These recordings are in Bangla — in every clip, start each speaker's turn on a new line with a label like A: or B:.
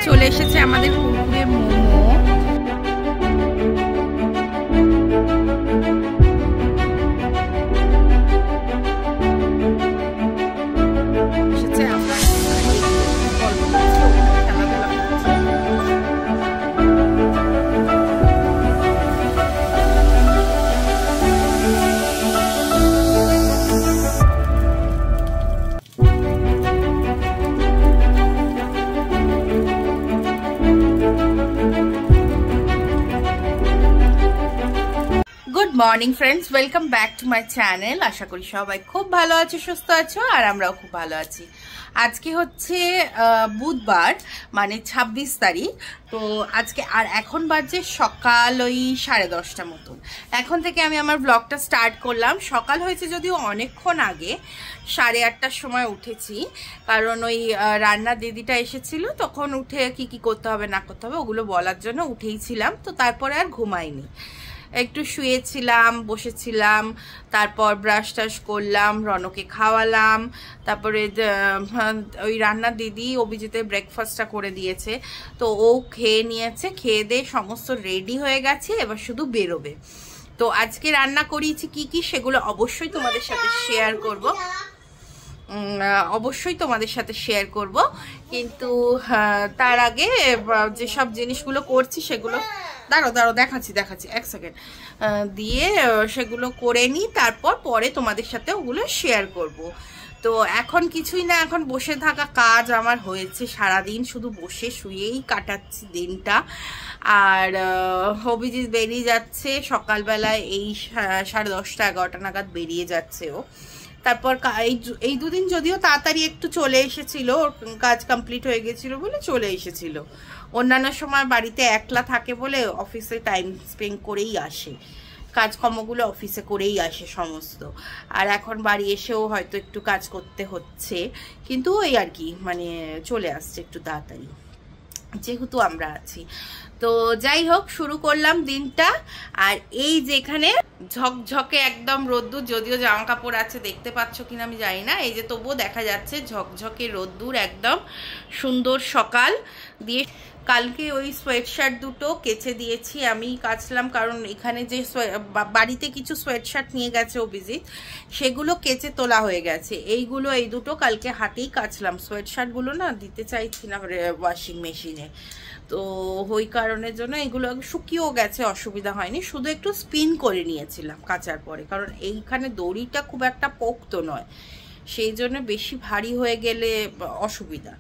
A: চলে এসেছে আমাদের Kurkure momo. Good morning friends, welcome back to my channel. আশা করি সবাই খুব ভালো আছো, সুস্থ আছো, আর আমরাও খুব ভালো আছি। আজকে হচ্ছে বুধবার, মানে 26 তারিখ। তো আজকে আর এখন বাজে সকাল ওই 10:30 মতন। এখন থেকে আমি আমার ব্লগটা স্টার্ট করলাম। সকাল হয়েছে যদিও অনেকক্ষণ আগে, 8:30টার সময় উঠেছি, কারণ ওই রান্নার দিদিটা এসেছিল, তখন উঠে কি কি করতে হবে না করতে হবে ওগুলো বলার জন্য উঠেইছিলাম। তো তারপরে আর ঘুমাইনি, একটু শুয়েছিলাম, বসেছিলাম, তারপর ব্রাশ টাশ করলাম, রনকে খাওয়ালাম, তারপরে ওই রান্নার দিদি অভিজিতের ব্রেকফাস্টটা করে দিয়েছে, তো ও খেয়ে নিয়েছে, খেয়ে দিয়ে সমস্ত রেডি হয়ে গেছে, এবার শুধু বেরোবে। তো আজকে রান্না করিয়েছি কি কি সেগুলো অবশ্যই তোমাদের সাথে শেয়ার করব, কিন্তু তার আগে যেসব জিনিসগুলো করছি সেগুলো দাঁড়াও দেখাচ্ছি এক সেকেন্ড দিয়ে সেগুলো করে নিই, তারপর পরে তোমাদের সাথে ওগুলো শেয়ার করব। তো এখন কিছুই না, এখন বসে থাকা কাজ আমার হয়েছে, সারাদিন শুধু বসে শুয়েই কাটাচ্ছি দিনটা। আর অভিজিৎ বেরিয়ে যাচ্ছে সকালবেলায়, এই 10:30-11টা নাগাদ বেরিয়ে যাচ্ছে ও। তারপর এই দুদিন যদিও তাড়াতাড়ি একটু চলে এসেছিল, কাজ কমপ্লিট হয়ে গেছিল বলে চলে এসেছিল। অন্যান্য সময় বাড়িতে একলা থাকে বলে অফিসে টাইম স্পেন্ড করেই আসে, কাজকর্মগুলো অফিসে করেই আসে সমস্ত। আর এখন বাড়ি এসেও হয়তো একটু কাজ করতে হচ্ছে, কিন্তু ওই আর কি, মানে চলে আসছে একটু তাড়াতাড়ি যেহেতু আমরা আছি। তো যাই হোক, শুরু করলাম দিনটা। আর এই যেখানে ঝকঝকে একদম রোদ্দুর, যদিও জামা কাপড় আছে, দেখতে পাচ্ছ কিনা আমি জানি না, এই যে তবুও দেখা যাচ্ছে ঝকঝকে রোদ্দুর, একদম সুন্দর সকাল দিয়ে। কালকে ওই সোয়েট শার্ট দুটো কেচে দিয়েছি, আমি কাচলাম, কারণ এখানে যে বাড়িতে কিছু সোয়েট শার্ট নিয়ে গেছে অভিজিৎ, সেগুলো কেচে তোলা হয়ে গেছে। এইগুলো এই দুটো কালকে হাতেই কাচলাম, সোয়েট শার্টগুলো না দিতে চাইছি না ওয়াশিং মেশিনে, তো ওই কারণের জন্য এগুলো শুকিয়েও গেছে, অসুবিধা হয়নি, শুধু একটু স্পিন করে নিয়েছিলাম কাচার পরে, কারণ এইখানে দড়িটা খুব একটা পোক্ত নয়, সেই জন্য বেশি ভারী হয়ে গেলে অসুবিধা।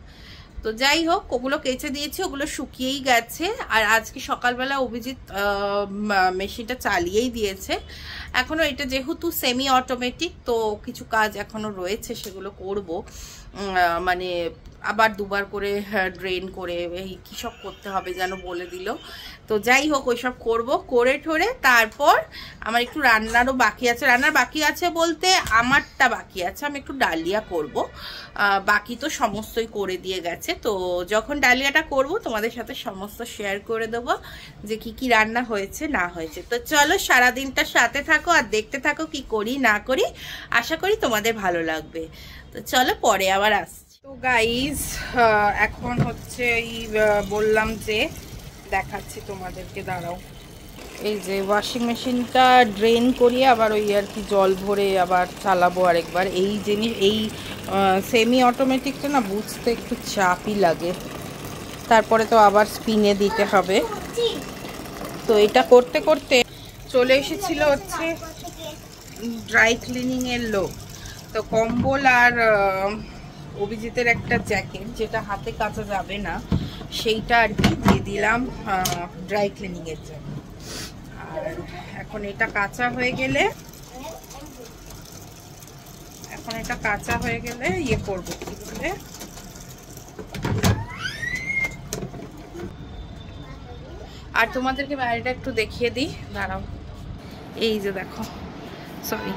A: তো যাই হোক, ওগুলো কেচে দিয়েছি, ওগুলো শুকিয়েই গেছে। আর আজকে সকালবেলা অভিজিৎ মেশিনটা চালিয়েই দিয়েছে। এখনও এটা যেহেতু সেমি অটোমেটিক, তো কিছু কাজ এখনও রয়েছে, সেগুলো করব, মানে আবার দুবার করে ড্রেন করে এই কী সব করতে হবে যেন বলে দিল। তো যাই হোক, ওইসব করব, করে ঠোরে তারপর আমার একটু রান্নারও বাকি আছে। রান্নার বাকি আছে বলতে আমারটা বাকি আছে, আমি একটু ডালিয়া করব, বাকি তো সমস্তই করে দিয়ে গেছে। তো যখন ডালিয়াটা করব তোমাদের সাথে সমস্ত শেয়ার করে দেবো যে কি কি রান্না হয়েছে না হয়েছে। তো চলো, সারাদিনটার সাথে থাকো আর দেখতে থাকো কি করি না করি, আশা করি তোমাদের ভালো লাগবে। তো চলো, পরে আবার আসছি। তো গাইজ, এখন হচ্ছে এই বললাম যে দেখাচ্ছি তোমাদেরকে, দাঁড়াও, এই যে ওয়াশিং মেশিনটা ড্রেন করিয়ে আবার ওই আর কি জল ভরে আবার চালাবো আরেকবার। এই জিনিস, এই সেমি অটোমেটিকটা না বুঝতে একটু চাপই লাগে, তারপরে তো আবার স্পিনে দিতে হবে। তো এটা করতে করতে চলে এসেছিল হচ্ছে ড্রাই ক্লিনিংয়ের লোক। তো কম্বল আর অভিজিতের একটা জ্যাকেট, যেটা হাতে কাচা যাবে না, সেইটা আর কি দিয়ে দিলাম ড্রাই ক্লিনিংয়ের জন্য। আর এখন এটা কাঁচা হয়ে গেলে ইয়ে করবো, কি বলে, আর তোমাদেরকে বাইরেটা একটু দেখিয়ে দিই, দাঁড়াও। এই যে দেখো, সরি,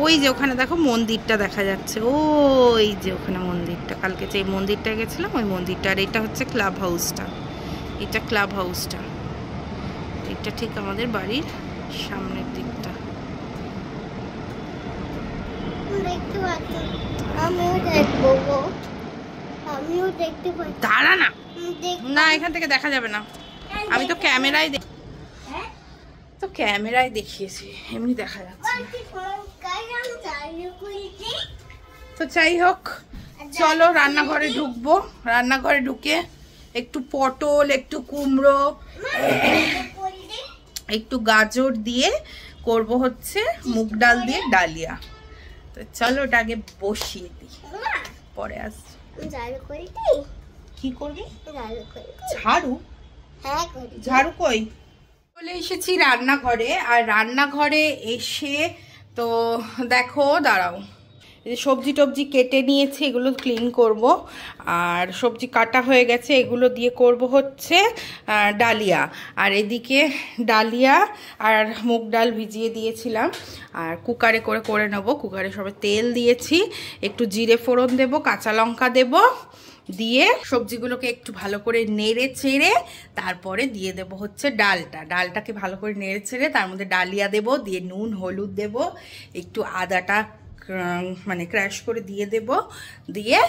A: ওই যে ওখানে দেখো মন্দিরটা দেখা যাচ্ছে, ওই যে ওখানে মন্দিরটা, কালকে যে মন্দিরটা গেছিলাম ওই মন্দিরটা। আর এটা হচ্ছে ক্লাব হাউসটা, এটা ঠিক আমাদের বাড়ির সামনের দিকটা।
B: আমিও দেখতে পাই।
A: দাঁড়া না, না এখান থেকে দেখা যাবে না, আমি তো ক্যামেরায় দেখিয়েছি, এমনি দেখা যাচ্ছে। তো যাই হোক, চলো রান্নাঘরে ঢুকবো। রান্নাঘরে ঢুকে একটু পটল, একটু কুমড়ো, একটু গাজর দিয়ে করব হচ্ছে মুগ ডাল দিয়ে ডালিয়া। তো চলো ওটা আগে বসিয়ে দিই, পরে আসছি। কি করবি? ঝাড়ু? হ্যাঁ, ঝাড়ু কই? চলে এসেছি রান্নাঘরে। আর রান্নাঘরে এসে তো দেখো, দাঁড়াও, সবজি টবজি কেটে নিয়েছি, এগুলো ক্লিন করব। আর সবজি কাটা হয়ে গেছে, এগুলো দিয়ে করব হচ্ছে ডালিয়া। আর এদিকে ডালিয়া আর মুগ ডাল ভিজিয়ে দিয়েছিলাম, আর কুকারে করে নেব। কুকারে সবে তেল দিয়েছি, একটু জিরে ফোড়ন দেব, কাঁচা লঙ্কা দেব, দিয়ে সবজিগুলোকে একটু ভালো করে নেড়ে চেড়ে তারপরে দিয়ে দেব হচ্ছে ডালটাকে ভালো করে নেড়ে চেড়ে তার মধ্যে ডালিয়া দেব, দিয়ে নুন হলুদ দেব, একটু আদাটা মানে ক্র্যাশ করে দিয়ে দেব, দিয়ে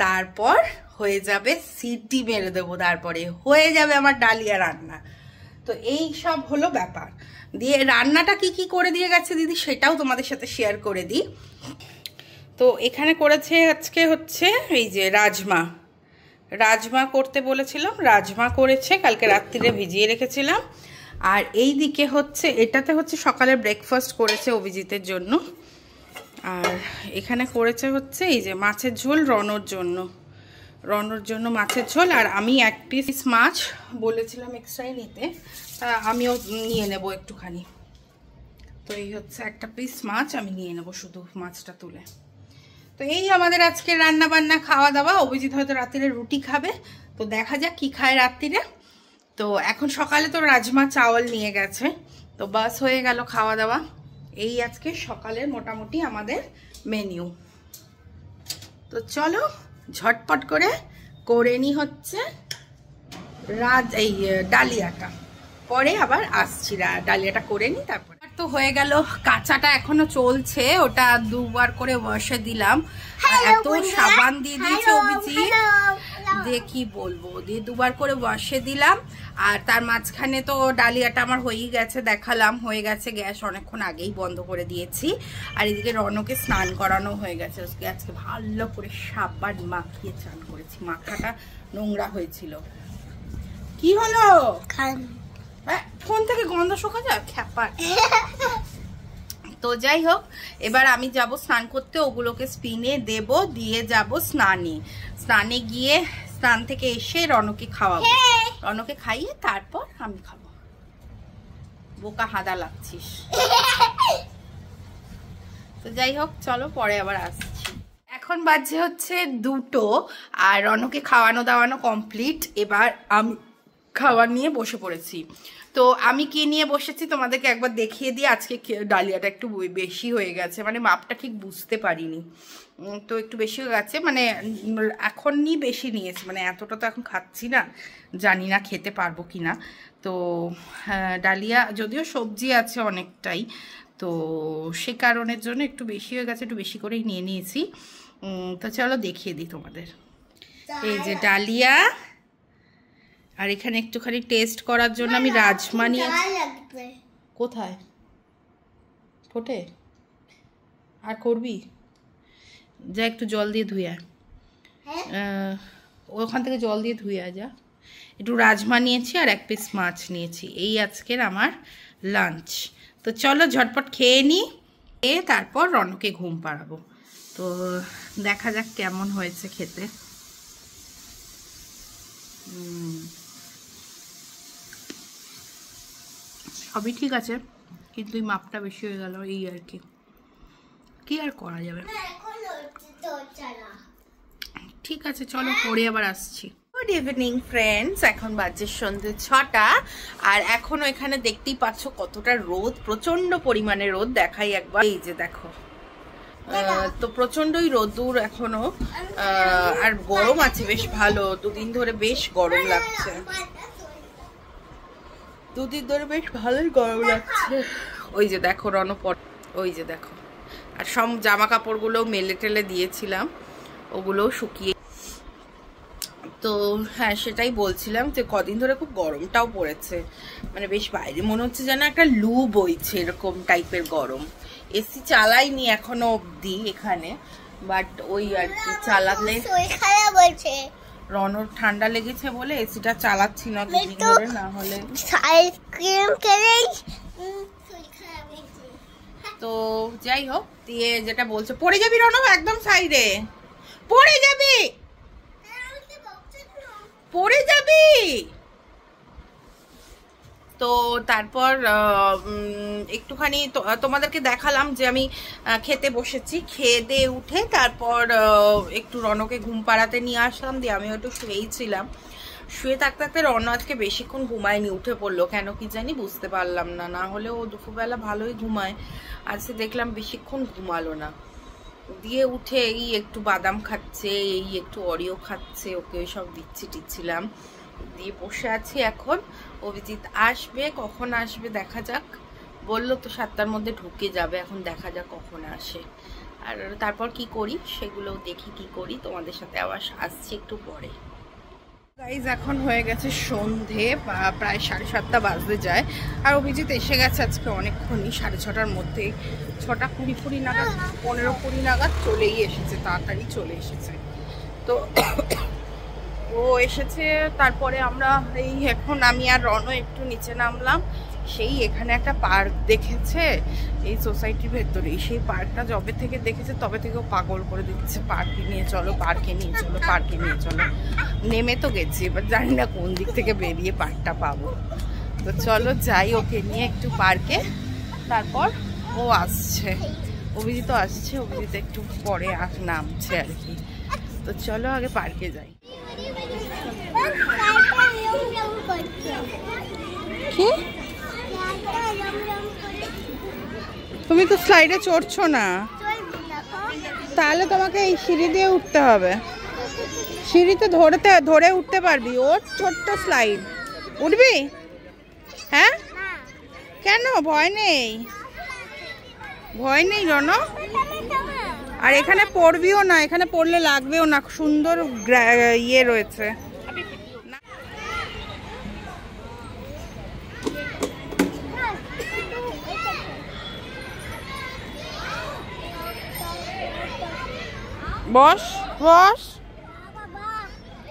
A: তারপর হয়ে যাবে, সিটি মেরে দেবো, তারপরে হয়ে যাবে আমার ডালিয়া রান্না। তো এই সব হলো ব্যাপার। দিয়ে রান্নাটা কি করে দিয়ে গেছে দিদি, সেটাও তোমাদের সাথে শেয়ার করে দিই। তো এখানে করেছে আজকে হচ্ছে এই যে রাজমা করতে বলেছিলাম, রাজমা করেছে, কালকে রাত্রিরে ভিজিয়ে রেখেছিলাম। আর এই দিকে হচ্ছে এটাতে হচ্ছে সকালে ব্রেকফাস্ট করেছে অভিজিতের জন্য। আর এখানে করেছে হচ্ছে এই যে মাছের ঝোল রনর জন্য মাছের ঝোল। আর আমি এক পিস মাছ বলেছিলাম এক্সট্রাই নিতে, আমিও নিয়ে নেব একটুখানি। তো এই হচ্ছে একটা পিস মাছ আমি নিয়ে নেব, শুধু মাছটা তুলে। তো এই আমাদের আজকে রান্না বান্না, খাওয়া দাওয়া। অভিজিৎ হয়তো রাত্রিরে রুটি খাবে, তো দেখা যাক কি খায় রাত্রিরে। তো এখন সকালে তো রাজমা চাওয়াল নিয়ে গেছে, তো বাস হয়ে গেল খাওয়া দাওয়া। এই আজকে সকালের মোটামুটি আমাদের মেনু। তো চলো ঝটপট করে নি হচ্ছে এই ডালিয়াটা, পরে আবার আসছি। ডালিয়াটা করে নি, তারপর তো হয়ে গেল। কাঁচাটা এখনো চলছে, ওটা দুবার করে বসে দিলাম। এত সাবান দিয়ে দিয়েছে অভিজিৎ, দিয়ে কি বলবো, দিয়ে দুবার করে বসে দিলাম। আর তার মাঝখানে তো ডালিয়াটা আমার হয়েই গেছে, দেখালাম হয়ে গেছে, গ্যাস অনেকক্ষণ আগেই বন্ধ করে দিয়েছি। আর এদিকে রনকে স্নান করানো হয়ে গেছে, আজকে ভালো করে সাবান মাখিয়ে চান করেছি, মাথাটা নোংরা হয়েছিল। কি হলো? ফোন থেকে গন্ধ শোকা যায় খ্যাপার। তো যাই হোক, এবার আমি যাব স্নান করতে, ওগুলোকে স্পিনে দেব, দিয়ে যাব স্নানে গিয়ে স্নান থেকে এসে রনকে খাওয়াবো, রনকে খাইয়ে তারপর আমি খাবো। বোকা হাদা লাগছিস। তো যাই হোক, চলো পরে আবার আসছি। এখন বাজে হচ্ছে 2টো, আর রনকে খাওয়ানো দাওয়ানো কমপ্লিট। এবার আমি খাবার নিয়ে বসে পড়েছি। তো আমি কি নিয়ে বসেছি তোমাদেরকে একবার দেখিয়ে দিই। আজকে ডালিয়াটা একটু বেশি হয়ে গেছে, মানে মাপটা ঠিক বুঝতে পারিনি, তো একটু বেশি হয়ে গেছে, মানে এখনই বেশি নিয়েছি, মানে এতটা তো এখন খাচ্ছি না, জানি না খেতে পারবো কি না। তো ডালিয়া যদিও সবজি আছে অনেকটাই, তো সে কারণের জন্য একটু বেশি হয়ে গেছে, একটু বেশি করেই নিয়ে নিয়েছি। তো চলো দেখিয়ে দিই তোমাদের। এই যে ডালিয়া, আর এখানে একটুখানি টেস্ট করার জন্য আমি রাজমা নিয়েছি। কোথায় ফোটে? আর করবি? যা একটু জল দিয়ে ধুয়ে, ওখান থেকে জল দিয়ে ধুয়ে যা। একটু রাজমা নিয়েছি আর এক পিস মাছ নিয়েছি, এই আজকের আমার লাঞ্চ। তো চলো ঝটপট খেয়ে নিই, তারপর রনকে ঘুম পাড়াবো। তো দেখা যাক কেমন হয়েছে খেতে। সবই ঠিক আছে, কিন্তু এই মাপটা বেশি হয়ে গেল, এই আর কি আর করা যাবে। ঠিক আছে, চলো পরে আবার আসছি। গুড ইভিনিং ফ্রেন্ডস, এখন বাজে সন্ধ্যে 6টা। আর এখনো এখানে দেখতেই পাচ্ছ কতটা রোদ, প্রচন্ড পরিমাণে রোদ। দেখাই একবার, এই যে দেখো, তো প্রচন্ডই রোদ্দুর এখনো। আর গরম আছে বেশ ভালো, 2 দিন ধরে বেশ গরম লাগছে, 2 দিন ধরে বেশ ভালোই গরম লাগছে। ওই যে দেখো রণপট, ওই যে দেখো। আর সব জামা কাপড়গুলো মেলে টেলে দিয়েছিলাম, ওগুলোও শুকিয়ে। তো হ্যাঁ, সেটাই বলছিলাম যে কদিন ধরে খুব গরমটাও পড়েছে, মানে বেশ বাইরে মনে হচ্ছে যেন একটা লু বইছে, এরকম টাইপের গরম। এসি চালাইনি এখনো অবধি এখানে, বাট ওই আর কি চালালে রনর ঠান্ডা লেগেছে বলে এসিটা চালাচ্ছি না দুদিন ধরে, না হলে তো যাই হোক। দিয়ে যেটা বলছে, পড়ে যাবি রনব, একদম সাইডে পড়ে যাবি, পড়ে যাবি। তো তারপর একটুখানি তোমাদেরকে দেখালাম যে আমি খেতে বসেছি, খেয়ে দিয়ে উঠে তারপর একটু রনকে ঘুম পাড়াতে নিয়ে আসলাম, দিয়ে আমি একটু শুয়েই ছিলাম। শুয়ে থাকতে থাকতে রন আজকে বেশিক্ষণ ঘুমায়নি, উঠে পড়লো কেন কি জানি, বুঝতে পারলাম না। না হলে ও দুপুরবেলা ভালোই ঘুমায়, আজকে দেখলাম বেশিক্ষণ ঘুমালো না। দিয়ে উঠে এই একটু বাদাম খাচ্ছে, এই একটু অরিও খাচ্ছে, ওকে সব দিচ্ছিলাম। দিয়ে বসে আছি এখন। অভিজিৎ আসবে, কখন আসবে দেখা যাক, বললো তো 7টার মধ্যে ঢুকে যাবে, এখন দেখা যাক কখন আসে। আর তারপর কি করি সেগুলো দেখি, কি করি তোমাদের সাথে আবার আসছি একটু পরে। গাইজ এখন হয়ে গেছে সন্ধে, প্রায় 7:30 বাজতে যায়। আর অভিজিৎ এসে গেছে আজকে অনেকক্ষণই, 6:30টার মধ্যে, 6:20 নাগাদ, 15-20 নাগাদ চলেই এসেছে, তাড়াতাড়ি চলে এসেছে। তো ও এসেছে, তারপরে আমরা এই এখন আমি আর রনও একটু নিচে নামলাম। সেই এখানে একটা পার্ক দেখেছে এই সোসাইটির ভেতরেই, সেই পার্কটা যবে থেকে দেখেছে তবে থেকেও পাগল করে দিচ্ছে, পার্কে নিয়ে চলো, পার্কে নিয়ে চলো, পার্কে নিয়ে চলো। নেমে তো গেছি, এবার জানি না কোন দিক থেকে বেরিয়ে পার্কটা পাবো। তো চলো যাই ওকে নিয়ে একটু পার্কে, তারপর ও আসছে, অভিজিৎ আসছে, অভিজিৎ একটু পরে নামছে আর কি। তো চলো আগে পার্কে যাই। কি তুমি তো স্লাইডে চড়ছো না, তাহলে তোমাকে এই সিঁড়ি দিয়ে উঠতে হবে, সিঁড়িতে ধরে উঠতে পারবি, ওর ছোট্ট স্লাইড, উঠবি? হ্যাঁ কেন, ভয় নেই, ভয় নেই রন। আর এখানে পড়বিও না, এখানে পড়লে লাগবেও না, সুন্দর ইয়ে রয়েছে। বস বস,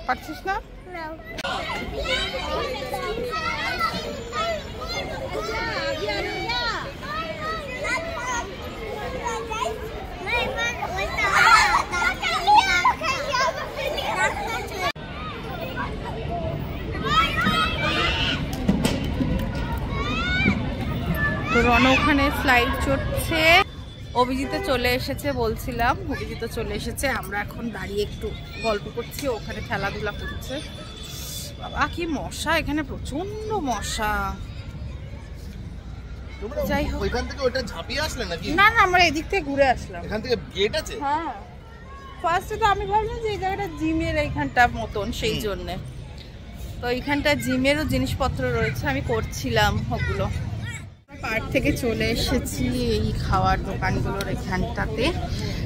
A: পারছিস না? তো রন ওখানে স্লাইড চড়ছে, অভিজিৎ চলে এসেছে, বলছিলাম অভিজিৎ চলে এসেছে। আমরা এখন দাঁড়িয়ে একটু গল্প করছি, ওখানে খেলাধুলা করছে। বাবা কি মশা এখানে, প্রচন্ড মশা। যাই হোক, ওইখান থেকে ওটা ঝাঁপিয়ে আসলে নাকি? না না, আমরা এদিক থেকে ঘুরে আসলাম। এখান থেকে গেট আছে? হ্যাঁ, ফার্স্টে তো আমি ভাবলাম যে এই জায়গাটা জিমের এইখানটা মতন, সেই জন্যে। তো এইখানটা জিমেরও জিনিসপত্র রয়েছে, আমি করছিলাম ওগুলো। পার্ক থেকে চলে এসেছি এই খাওয়ার দোকানগুলোর এখানটাতে।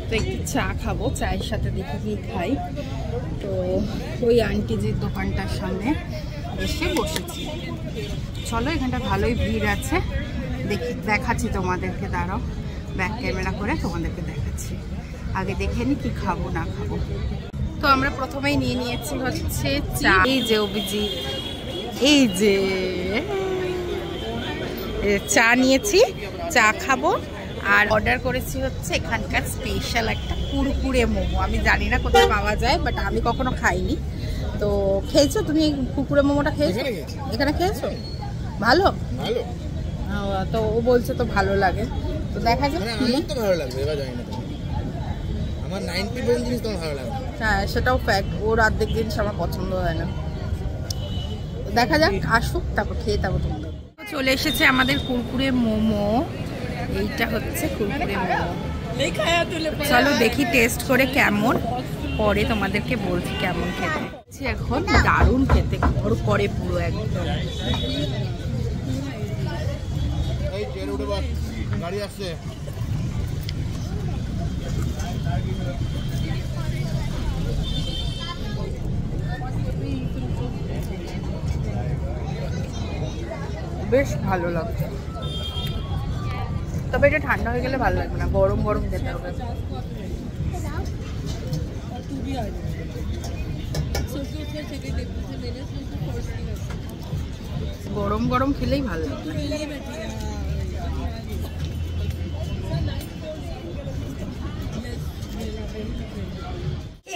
A: তো একটু চা খাবো, চায়ের সাথে দেখি কি খাই। তো ওই আন্টিজির দোকানটার সামনে এসে বসেছি। চলো, এখানটা ভালোই ভিড় আছে, দেখাচ্ছি তোমাদেরকে, দাঁড়াও ব্যাক ক্যামেরা করে তোমাদেরকে দেখাচ্ছি। আগে দেখে নি কি খাবো না খাবো। তো আমরা প্রথমেই নিয়ে নিয়েছি হচ্ছে চা। এই যে অভিজিৎ, এই যে চা নিয়েছি, চা খাবো। আর অর্ডার করেছি হচ্ছে এখানকার স্পেশাল একটা কুরকুরে মোমো। আমি জানি না কোথায় পাওয়া যায়, বাট আমি কখনো খাইনি। তো খেয়েছো তুমি কুরকুরে মোমোটা? খেয়েছো? এখানে খেয়েছো? ভালো ভালো। তো ও বলছে তো ভালো লাগে, তো দেখা যাক। আমার তো ভালো লাগবে, এবার জানি না, আমার 90% জিনিস তো ভালো লাগে। হ্যাঁ, সেটাও ফ্যাক্ট, ওর অর্ধেক জিনিস আমার পছন্দ হয় না। দেখা যাক, আসুক তারপর খেয়ে তারপর তোমাদের। চলে এসেছে আমাদের কুরকুরে মোমো, এইটা হচ্ছে কুরকুরে মোমো। চলো দেখি টেস্ট করে কেমন, পরে তোমাদেরকে বলছি কেমন খেতে। এখন দারুণ খেতে, ওর করে পুরো একদম। গাড়ি আসছে। বেশ ভালো লাগছে, তবে এটা ঠান্ডা হয়ে গেলে ভালো লাগবে না, গরম গরম খেতে হবে। গরম গরম খেলেই ভালো লাগবে।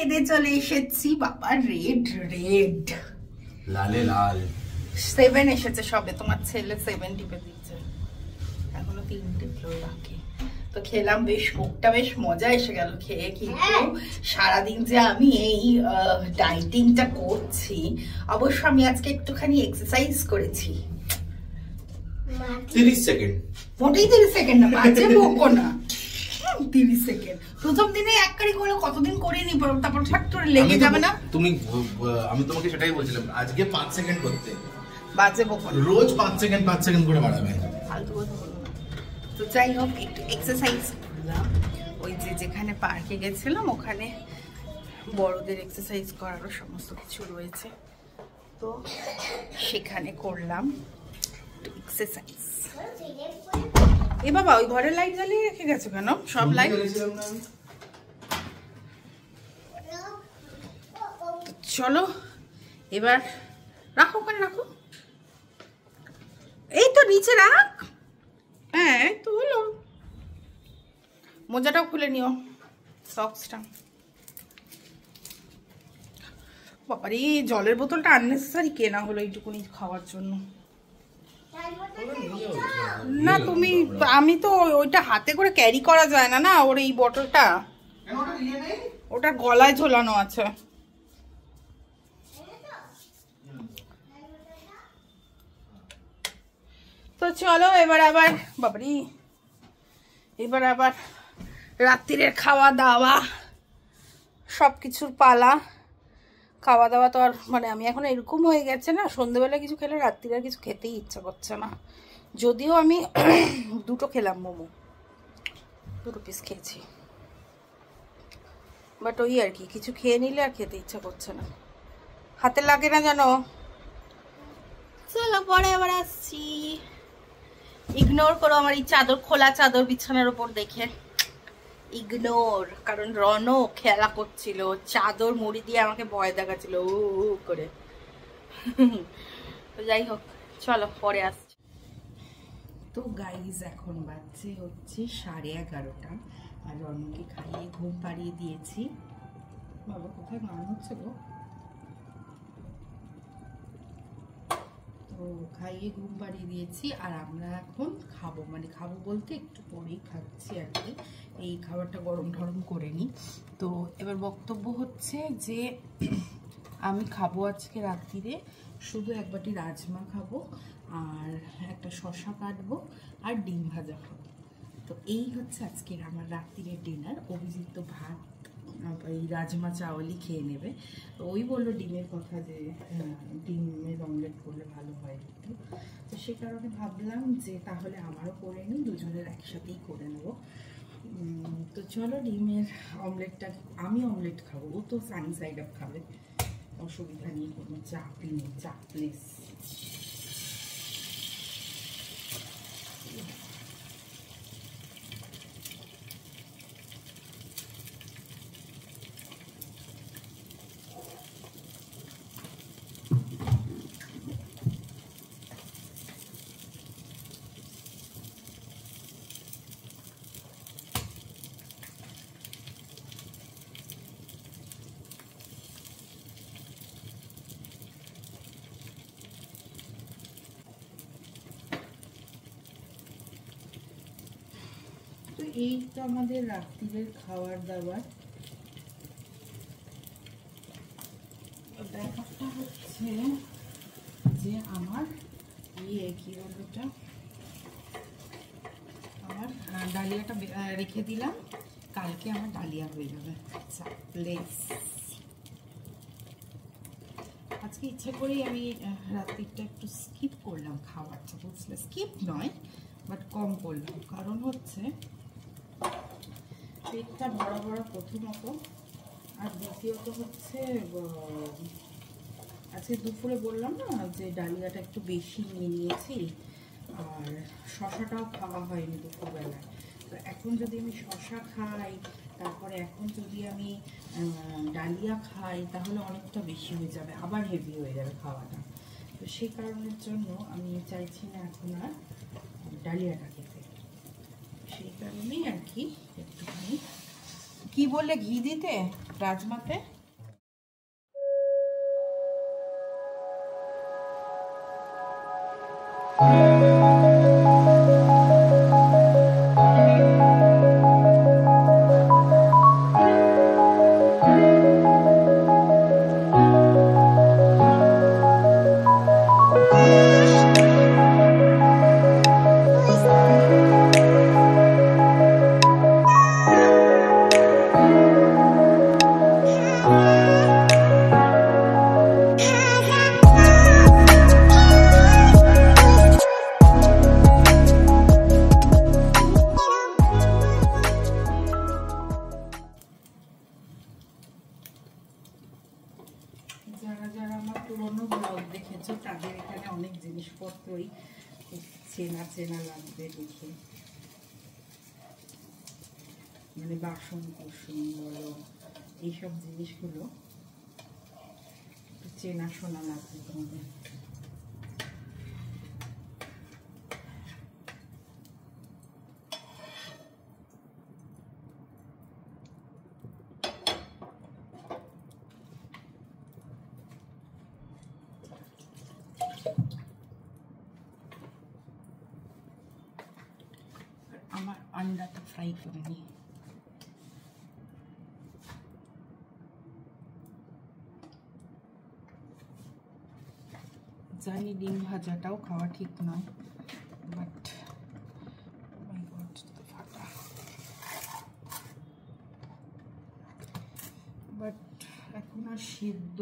A: এদের চলে এসেছি বাবা, রেড রেড
B: লালে লাল
A: 7 এসেছে সবে, তোমার ছেলে 7 টিপে দিচ্ছে, এখনো 3 টিপলো বাকি। তো খেলাম, বেশ মুখটা বেশ মজা এসে গেল খেয়ে। কিন্তু সারাদিন যে আমি এই ডাইটিংটা করছি, অবশ্য আমি আজকে একটুখানি এক্সারসাইজ করেছি।
B: 30 সেকেন্ড,
A: মোটেই 30 সেকেন্ড না, বাজে বকো না। 30 সেকেন্ড প্রথম দিনে এক কারি করে কতদিন করে নি, তারপর ঠাট করে লেগে যাবে না।
B: তুমি আমি তোমাকে সেটাই বলছিলাম, আজকে 5 সেকেন্ড করতে,
A: বাজে বকো না,
B: রোজ 5 সেকেন্ড করে বাড়াবে।
A: ফালতু কথা বলো না। তো যাই হোক, একটু এক্সারসাইজ করলাম। ওই যে যেখানে পার্কে গেছিলাম ওখানে বড়দের এক্সারসাইজ করারও সমস্ত কিছু রয়েছে, তো সেখানে করলাম একটু এক্সারসাইজ। এ বাবা, ওই ঘরের লাইট জ্বালিয়ে রেখে গেছে কেন? সব লাইট চলো এবার রাখো, ওখানে রাখো, এই তো নিচে রাখ। হ্যাঁ তো হলো, মোজাটাও খুলে নিও, সক্সটা। বাবারে, জলের বোতলটা আননেসেসারি কেনা হলো এইটুকুনি খাওয়ার জন্য। না তুমি, আমি তো ওইটা হাতে করে ক্যারি করা যায় না, না ওর এই বোতলটা, ওটা গলায় ঝোলানো আছে। তো চলো এবার আবার, বাবারি এবার আবার রাত্রিরের খাওয়া দাওয়া সবকিছুর পালা। খাওয়া দাওয়া তো আর মানে আমি এখন এরকম হয়ে গেছে না, সন্ধ্যেবেলা কিছু খেলে রাত্রিরে আর কিছু খেতেই ইচ্ছা করছে না। যদিও আমি 2টো খেলাম মোমো, 2 পিস খেয়েছি, বাট ওই আর কি, কিছু খেয়ে নিলে আর খেতে ইচ্ছা করছে না, হাতে লাগে না জানো। চলো পরে আবার আসছি। ইগনোর করো আমার এই চাদর, খোলা চাদর বিছানার উপর দেখে, ইগনোর, কারণ রনও খেলা করছিল, চাদর মুড়ি দিয়ে আমাকে ভয় দেখাচ্ছিল ও করে। তো যাই হোক, চলো পরে আসছি। তো গাইজ এখন বাজছে হচ্ছে 11:30, আর রনকে খাইয়ে ঘুম পাড়িয়ে দিয়েছি। বাবা কোথায় গান হচ্ছে গো? তো খাইয়ে ঘুম পাড়িয়ে দিয়েছি, আর আমরা এখন খাবো, মানে খাবো বলতে একটু পরেই খাচ্ছি আর কি, এই খাবারটা গরম ঠরম করে নিই। তো এবার বক্তব্য হচ্ছে যে আমি খাবো আজকে রাত্রিরে শুধু 1 বাটি রাজমা খাবো, আর একটা শসা কাটবো, আর ডিম ভাজা খাবো। তো এই হচ্ছে আজকের আমার রাত্রিরের ডিনার। অভিজিৎ তো ভাত এই রাজমা চাওয়ালই খেয়ে নেবে। ওই বললো ডিমের কথা, যে ডিমের অমলেট করলে ভালো হয় একটু, তো সে কারণে ভাবলাম যে তাহলে আমারও করে নিই, দুজনের একসাথেই করে নেব। তো চলো ডিমের অমলেটটা, আমি অমলেট খাবো, ও তো সানি সাইড আপ খাবে, অসুবিধা নেই, কোনো চাপ নেই, চাপ প্লিজ। তো এই তো আমাদের রাত্রিরের খাবার দাবার। ব্যাপারটা হচ্ছে যে আমার কি বলটা, আমার ডালিয়াটা রেখে দিলাম, কালকে আমার ডালিয়া হয়ে যাবে। আচ্ছা প্লিজ, আজকে ইচ্ছে করেই আমি রাত্রিটা একটু স্কিপ করলাম খাবারটা, বুঝলে, স্কিপ নয় বাট কম করলাম, কারণ হচ্ছে পেটটা বড় বড় প্রথমত, আর দ্বিতীয়ত হচ্ছে আজকে দুপুরে বললাম না যে ডালিয়াটা একটু বেশি নিয়ে নিয়েছি, আর শশাটাও খাওয়া হয়নি দুপুরবেলায়। তো এখন যদি আমি শশা খাই, তারপরে এখন যদি আমি ডালিয়া খাই, তাহলে অনেকটা বেশি হয়ে যাবে, আবার হেভি হয়ে যাবে খাওয়াটা। তো সেই কারণের জন্য আমি চাইছি না এখন আর ডালিয়াটা খেতে। সেই কারণেই আর কি একটুখানি, কি বললে, ঘি দিতে রাজমাতে। যারা যারা আমার পুরোনো ব্লগ দেখেছো তাদের এখানে অনেক জিনিসপত্রই চেনা চেনা লাগবে দেখে, মানে বাসন কুসুম বলো, এইসব জিনিসগুলো চেনা শোনা লাগবে তোমাদের। আমার আন্ডাটা ফ্রাই করে নিই। জানি ডিম ভাজাটাও খাওয়া ঠিক নয়, বাট ফাটা, বাট এখন আর সিদ্ধ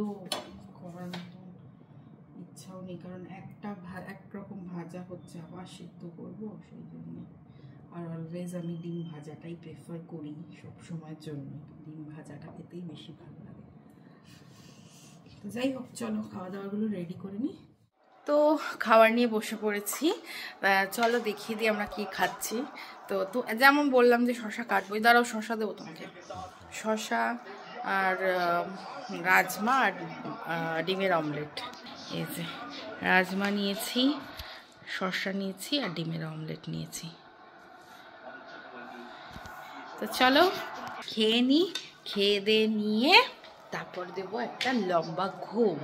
A: করার মতো ইচ্ছাও নেই, কারণ একরকম ভাজা হচ্ছে, আবার সিদ্ধ করবো, সেই জন্য। আর অলওয়েজ আমি ডিম ভাজাটাই প্রেফার করি সব সময়ের জন্য, ডিম ভাজাটা খেতেই বেশি ভালো লাগে। তো যাই হোক, চলো খাওয়া দাওয়াগুলো রেডি করে নিই। তো খাবার নিয়ে বসে পড়েছি, চলো দেখিয়ে দিই আমরা কি খাচ্ছি। তো যেমন বললাম যে শশা কাটবোই, দাঁড়াও শশা দেবো তোমাকে। শশা আর রাজমা আর ডিমের অমলেট। এই যে রাজমা নিয়েছি, শশা নিয়েছি আর ডিমের অমলেট নিয়েছি। তো চলো খেয়ে নিই, খেয়ে দিয়ে নিয়ে তারপর দেবো একটা লম্বা ঘুম।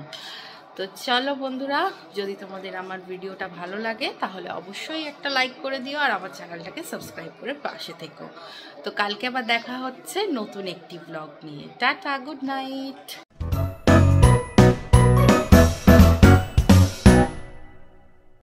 A: তো চলো বন্ধুরা, যদি তোমাদের আমার ভিডিওটা ভালো লাগে তাহলে অবশ্যই একটা লাইক করে দিও, আর আমার চ্যানেলটাকে সাবস্ক্রাইব করে পাশে থেকো। তো কালকে আবার দেখা হচ্ছে নতুন একটি ব্লগ নিয়ে। Tata, good night.